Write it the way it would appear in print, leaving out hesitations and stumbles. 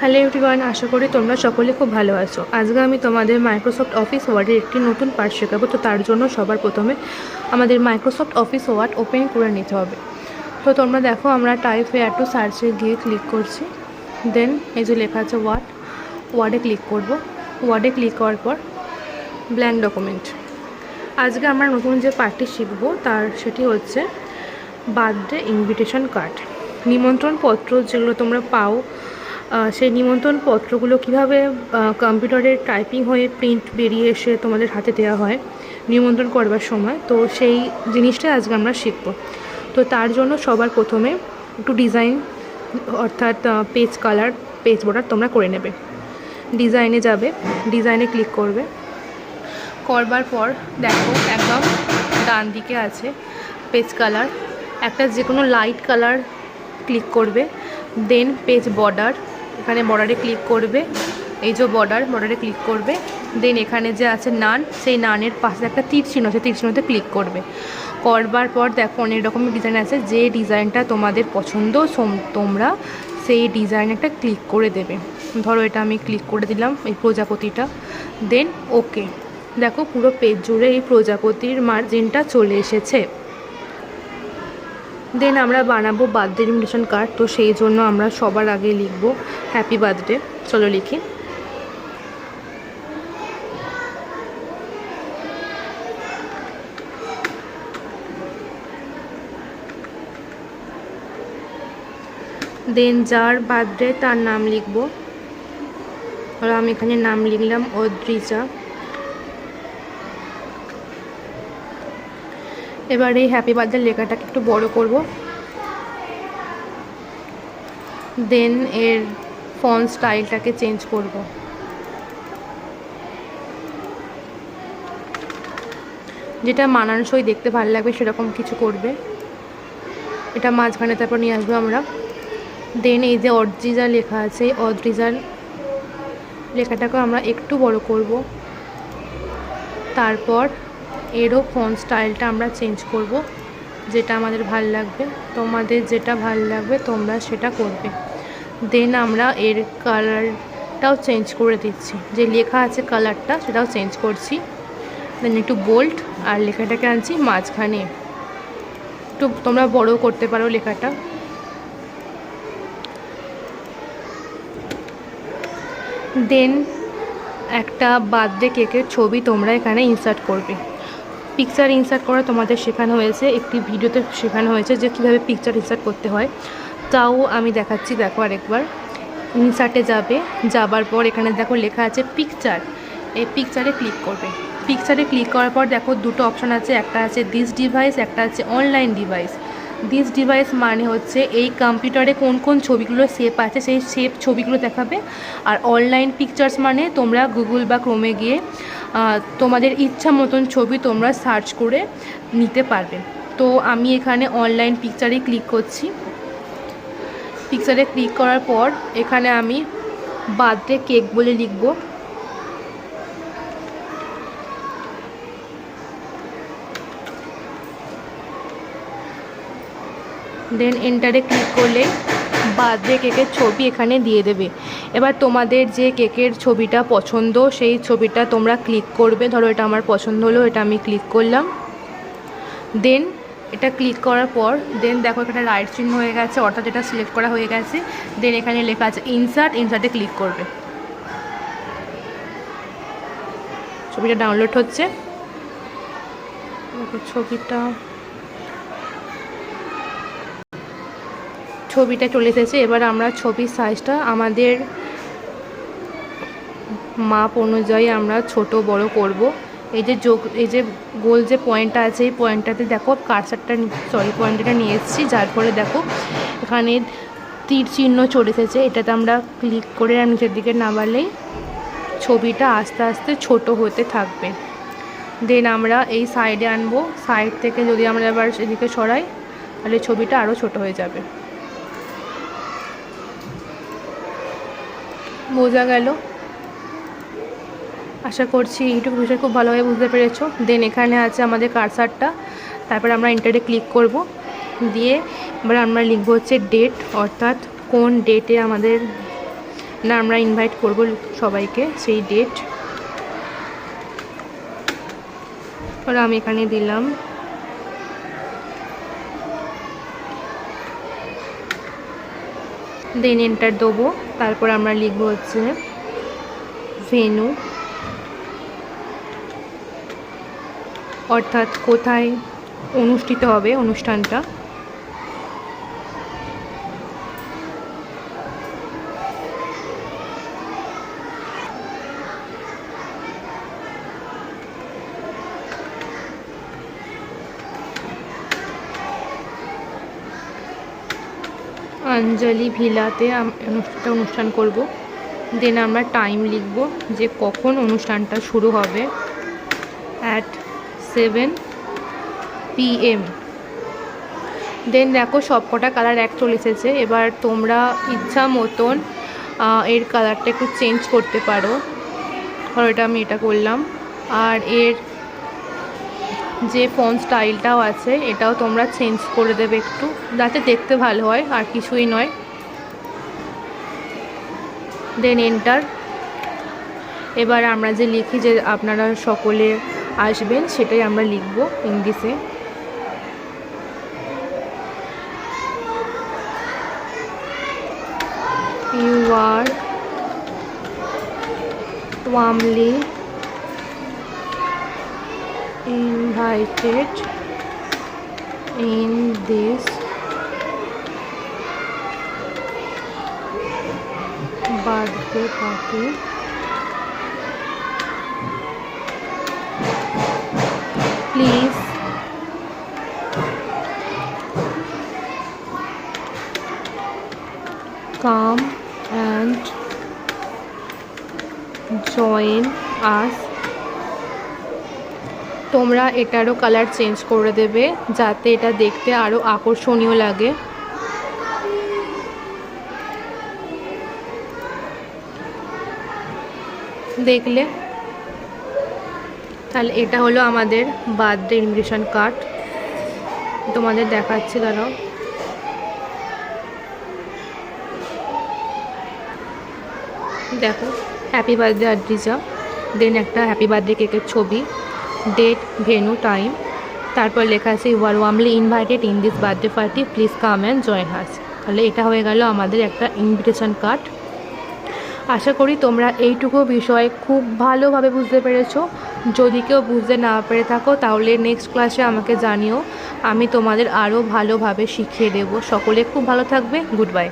Hello everyone, আশা করি তোমরা সকলে খুব ভালো আছো। আজকে আমি তোমাদের মাইক্রোসফট অফিস ওয়ার্ডের একটি নতুন পার্ট শেখাবো। তো তার জন্য সবার প্রথমে আমাদের মাইক্রোসফট অফিস ওয়ার্ড ওপেন করে নিতে হবে। তো তোমরা দেখো, আমরা টাইপ হেয়ার টু সার্চে গিয়ে ক্লিক করছি। দেন এই যে লেখা আছে ওয়ার্ডে ক্লিক করব। ওয়ার্ডে ক্লিক করার পর ব্ল্যাঙ্ক ডকুমেন্ট। আজকে আমরা নতুন যে পার্টটি শিখবো সেটি হচ্ছে বার্থডে ইনভিটেশন কার্ড। নিমন্ত্রণ পত্র যেগুলো তোমরা পাও, সেই নিমন্ত্রণ পত্রগুলো কীভাবে কম্পিউটারে টাইপিং হয়ে প্রিন্ট বেরিয়ে এসে তোমাদের হাতে দেওয়া হয় নিমন্ত্রণ করবার সময়। তো সেই জিনিসটাই আজকে আমরা শিখব। তো তার জন্য সবার প্রথমে একটু ডিজাইন, অর্থাৎ পেজ কালার, পেজ বর্ডার তোমরা করে নেবে। ডিজাইনে যাবে, ডিজাইনে ক্লিক করবে। করবার পর দেখো একদম ডান দিকে আছে পেজ কালার, একটা যে কোনো লাইট কালার ক্লিক করবে। দেন পেজ বর্ডার, এখানে বর্ডারে ক্লিক করবে। এই যে বর্ডারে ক্লিক করবে। দেন এখানে যে আছে নান, সেই নানের পাশে একটা তীর চিহ্ন আছে, তীর চিহ্নতে ক্লিক করবে। করবার পর দেখো অনেক রকমের ডিজাইন আছে, যে ডিজাইনটা তোমাদের পছন্দ তোমরা সেই ডিজাইন একটা ক্লিক করে দেবে। ধরো এটা আমি ক্লিক করে দিলাম, এই প্রজাপতিটা। দেন ওকে, দেখো পুরো পেজ জুড়ে এই প্রজাপতির মার্জিনটা চলে এসেছে। দেন আমরা বানাবো বার্থডে ইনভিটেশন কার্ড। তো সেই জন্য আমরা সবার আগে লিখব হ্যাপি বার্থডে। চলো লিখি। দেন যার বার্থডে তার নাম লিখব। আর আমি এখানে নাম লিখলাম অদ্রিজা। এবার এই হ্যাপি বার্থডে লেখাটাকে একটু বড় করব। দেন এর ফন্ট স্টাইলটাকে চেঞ্জ করব। যেটা মানানসই দেখতে ভালো লাগবে সেরকম কিছু করবে। এটা মাঝখানে তারপর নিয়ে আসবো আমরা। দেন এই যে অদ্রিজা লেখা আছে, অদ্রিজার লেখাটাকে আমরা একটু বড় করব। তারপর এরও ফন্ট স্টাইলটা আমরা চেঞ্জ করব, যেটা আমাদের ভাল লাগবে। তোমাদের যেটা ভাল লাগবে তোমরা সেটা করবে। দেন আমরা এর কালারটাও চেঞ্জ করে দিচ্ছি, যে লেখা আছে কালারটা সেটাও চেঞ্জ করছি। দেন একটু বোল্ড, আর লেখাটাকে আনছি মাঝখানে। একটু তোমরা বড় করতে পারো লেখাটা। দেন একটা বার্থডে কেকের ছবি তোমরা এখানে ইনসার্ট করবে। পিকচার ইনসার্ট করা তোমাদের শেখানো হয়েছে, একটি ভিডিওতে শেখানো হয়েছে যে কীভাবে পিকচার ইনসার্ট করতে হয়। তাও আমি দেখাচ্ছি, দেখো আরেকবার। ইনসার্টে যাবার পর এখানে দেখো লেখা আছে পিকচার। এই পিকচারে ক্লিক করবে। পিকচারে ক্লিক করার পর দেখো দুটো অপশান আছে, একটা আছে দিস ডিভাইস, একটা আছে অনলাইন ডিভাইস। দিস ডিভাইস মানে হচ্ছে এই কম্পিউটারে কোন কোন ছবিগুলো সেভ আছে সেই সেভ ছবিগুলো দেখাবে। আর অনলাইন পিকচার্স মানে তোমরা গুগল বা ক্রোমে গিয়ে তোমাদের ইচ্ছা মতন ছবি তোমরা সার্চ করে নিতে পারবে। তো আমি এখানে অনলাইন পিকচারে ক্লিক করছি। পিকচারে ক্লিক করার পর এখানে আমি বার্থডে কেক বলে লিখব। দেন এন্টারে ক্লিক করলে বার্থডে কেকের ছবি এখানে দিয়ে দেবে। এবার তোমাদের যে কেকের ছবিটা পছন্দ সেই ছবিটা তোমরা ক্লিক করবে। ধরো এটা আমার পছন্দ হলো, এটা আমি ক্লিক করলাম। দেন এটা ক্লিক করার পর দেন দেখো এখানে রাইট চিহ্ন হয়ে গেছে, অর্থাৎ এটা সিলেক্ট করা হয়ে গেছে। দেন এখানে লেখা আছে ইনসার্ট, ইনসার্টে ক্লিক করবে। ছবিটা ডাউনলোড হচ্ছে। ছবিটা চলে এসেছে। এবার আমরা ছবির সাইজটা আমাদের মাপ অনুযায়ী আমরা ছোট বড় করব। এই যে গোল যে পয়েন্টটা আছে এই পয়েন্টটাতে দেখো পয়েন্টটা নিয়ে এসেছি, যার ফলে দেখো এখানে তীর চিহ্ন চলে এসেছে। এটাতে আমরা ক্লিক করে নিচের দিকে নামালেই ছবিটা আস্তে আস্তে ছোট হতে থাকবে। দেন আমরা এই সাইডে আনবো। সাইড থেকে যদি আমরা এবার এদিকে সরাই তাহলে ছবিটা আরও ছোট হয়ে যাবে। বোঝা গেল? আশা করছি এইটুকু বিষয় খুব ভালোভাবে বুঝতে পেরেছো। দেন এখানে আছে আমাদের কার্সারটা, তারপর আমরা এন্টারে ক্লিক করব। দিয়ে এবার আমরা লিখব হচ্ছে ডেট, অর্থাৎ কোন ডেটে আমাদের না আমরা ইনভাইট করব সবাইকে, সেই ডেট। আর আমি এখানে দিলাম। দেন এন্টার দেবো। তারপর আমরা লিখবো হচ্ছে ভেন্যু, অর্থাৎ কোথায় অনুষ্ঠিত হবে অনুষ্ঠানটা। অঞ্জলি ভিলাতে অনুষ্ঠান করব। দেন আমরা টাইম লিখব যে কখন অনুষ্ঠানটা শুরু হবে, অ্যাট 7 PM। দেন দেখো সবকটা কালার এক চলে এসেছে। এবার তোমরা ইচ্ছা মতন এর কালারটা একটু চেঞ্জ করতে পারো। আর আমি এটা করলাম। আর এর যে ফন্ট স্টাইলটাও আছে এটাও তোমরা চেঞ্জ করে দেবে একটু, যাতে দেখতে ভালো হয়, আর কিছুই নয়। Then enter. এবার আমরা যে লিখি যে আপনারা সকলে আসবেন, সেটাই আমরা লিখব ইংলিশে। You are warmly invited in this birthday party. Please come and join us. তোমরা এটারও কালার চেঞ্জ করে দেবে যাতে এটা দেখতে আরও আকর্ষণীয় লাগে। দেখলে? তাহলে এটা হলো আমাদের বার্থডে ইনভিটেশন কার্ড। তোমাদের দেখাচ্ছি, দাঁড়াও। দেখো, হ্যাপি বার্থডে আদ্রিজা। দেন একটা হ্যাপি বার্থডে কেকের ছবি, ডেট, ভেন্যু, টাইম। তারপর লেখা আছে you are warmly invited in this birthday party, please come and join us. তাহলে এটা হয়ে গেল আমাদের একটা ইনভিটেশন কার্ড। আশা করি তোমরা এইটুকু বিষয় খুব ভালোভাবে বুঝতে পেরেছো। যদি কেউ বুঝতে না পেরে থাকো তাহলে নেক্সট ক্লাসে আমাকে জানিও, আমি তোমাদের আরও ভালোভাবে শিখিয়ে দেবো। সকলে খুব ভালো থাকবে। Good bye.